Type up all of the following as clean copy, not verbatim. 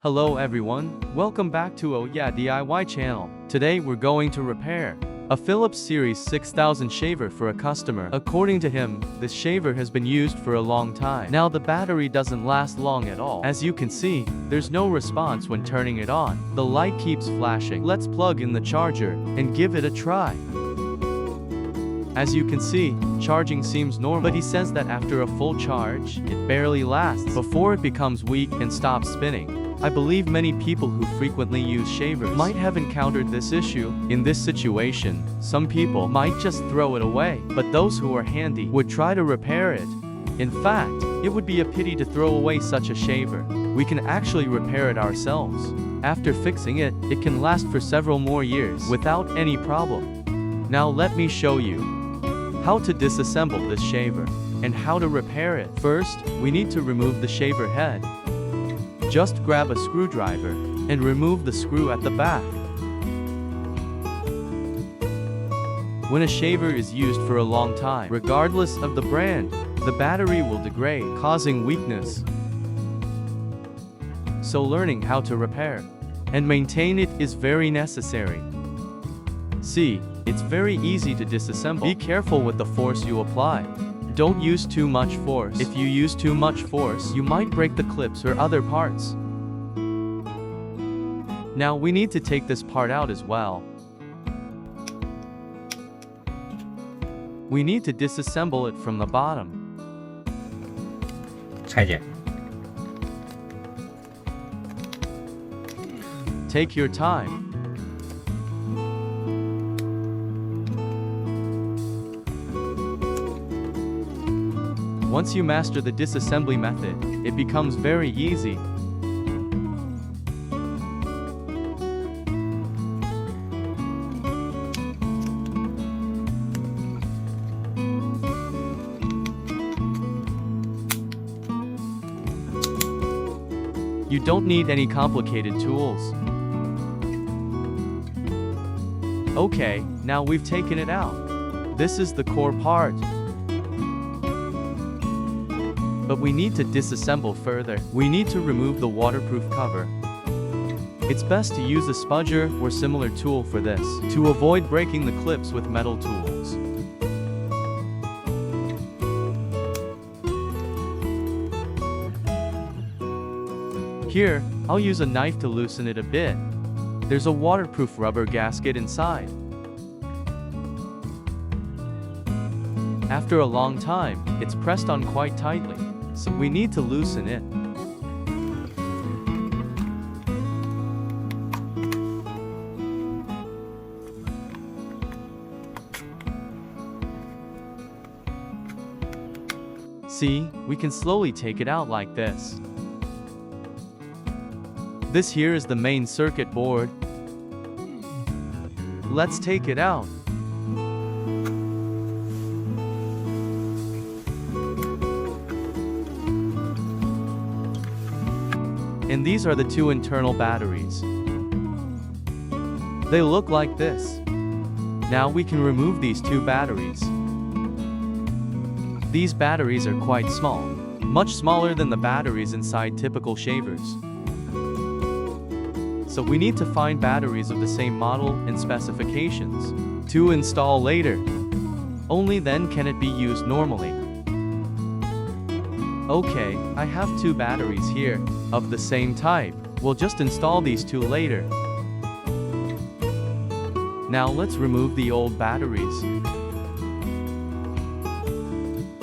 Hello everyone, welcome back to Oh Yeah DIY channel. Today we're going to repair a Philips Series 6000 shaver for a customer. According to him, this shaver has been used for a long time. Now the battery doesn't last long at all. As you can see, there's no response when turning it on. The light keeps flashing. Let's plug in the charger and give it a try. As you can see, charging seems normal, but he says that after a full charge, it barely lasts before it becomes weak and stops spinning. I believe many people who frequently use shavers might have encountered this issue. In this situation, some people might just throw it away, but those who are handy would try to repair it. In fact, it would be a pity to throw away such a shaver. We can actually repair it ourselves. After fixing it, it can last for several more years without any problem. Now let me show you how to disassemble this shaver and how to repair it. First, we need to remove the shaver head. Just grab a screwdriver and remove the screw at the back. When a shaver is used for a long time, regardless of the brand, the battery will degrade, causing weakness. So learning how to repair and maintain it is very necessary. See, it's very easy to disassemble. Be careful with the force you apply. Don't use too much force. If you use too much force, you might break the clips or other parts. Now we need to take this part out as well. We need to disassemble it from the bottom. 拆解。 Take your time. Once you master the disassembly method, it becomes very easy. You don't need any complicated tools. Okay, now we've taken it out. This is the core part. But we need to disassemble further. We need to remove the waterproof cover. It's best to use a spudger or similar tool for this, to avoid breaking the clips with metal tools. Here, I'll use a knife to loosen it a bit. There's a waterproof rubber gasket inside. After a long time, it's pressed on quite tightly, so we need to loosen it. See, we can slowly take it out like this. This here is the main circuit board. Let's take it out. And these are the two internal batteries. They look like this. Now we can remove these two batteries. These batteries are quite small, much smaller than the batteries inside typical shavers. So we need to find batteries of the same model and specifications to install later. Only then can it be used normally. Okay, I have two batteries here, of the same type. We'll just install these two later. Now let's remove the old batteries.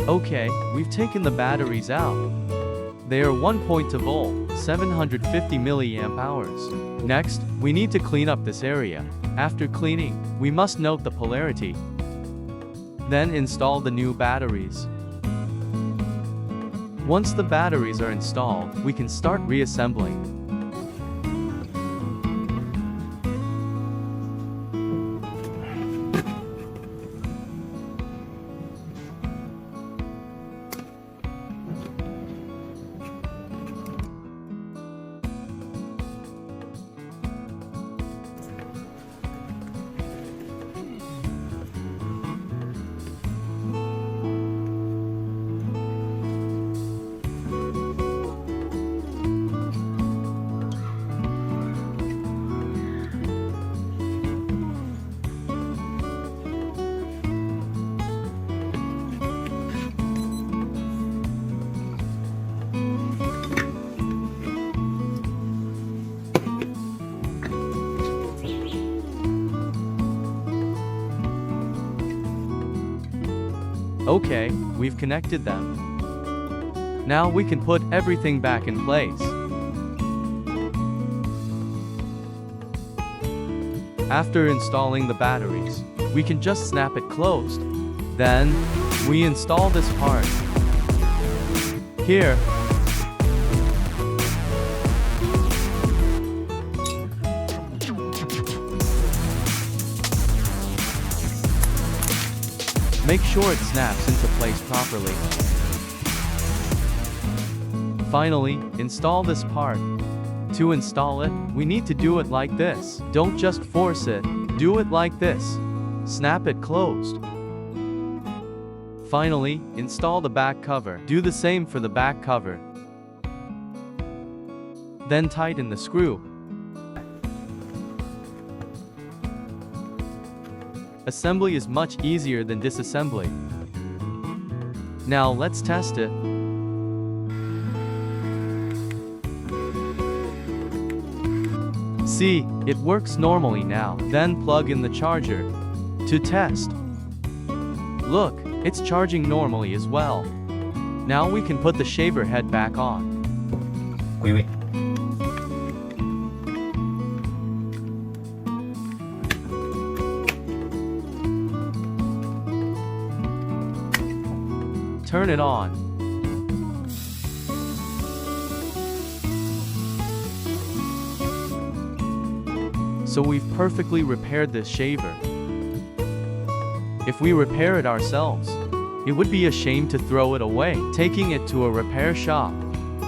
Okay, we've taken the batteries out. They are 1.2 volt, 750 milliamp hours. Next, we need to clean up this area. After cleaning, we must note the polarity. Then install the new batteries. Once the batteries are installed, we can start reassembling. Okay, we've connected them. Now we can put everything back in place. After installing the batteries, we can just snap it closed. Then, we install this part. Here, make sure it snaps into place properly. Finally, install this part. To install it, we need to do it like this. Don't just force it, do it like this. Snap it closed. Finally, install the back cover. Do the same for the back cover. Then tighten the screw. Assembly is much easier than disassembly. Now let's test it. See, it works normally now. Then plug in the charger to test. Look, it's charging normally as well. Now we can put the shaver head back on. Wait. Turn it on. So we've perfectly repaired this shaver. If we repair it ourselves, it would be a shame to throw it away. Taking it to a repair shop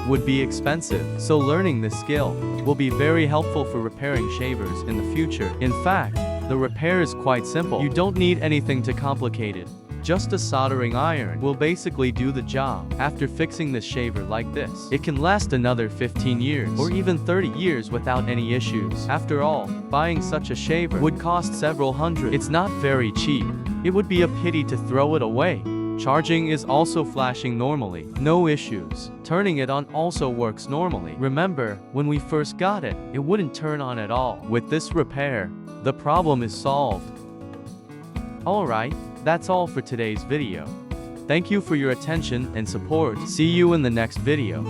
would be expensive. So learning this skill will be very helpful for repairing shavers in the future. In fact, the repair is quite simple. You don't need anything too complicated. Just a soldering iron will basically do the job. After fixing this shaver like this, it can last another 15 years or even 30 years without any issues. After all, buying such a shaver would cost several hundred. It's not very cheap. It would be a pity to throw it away. Charging is also flashing normally. No issues. Turning it on also works normally. Remember, when we first got it, it wouldn't turn on at all. With this repair, the problem is solved. Alright, that's all for today's video. Thank you for your attention and support. See you in the next video.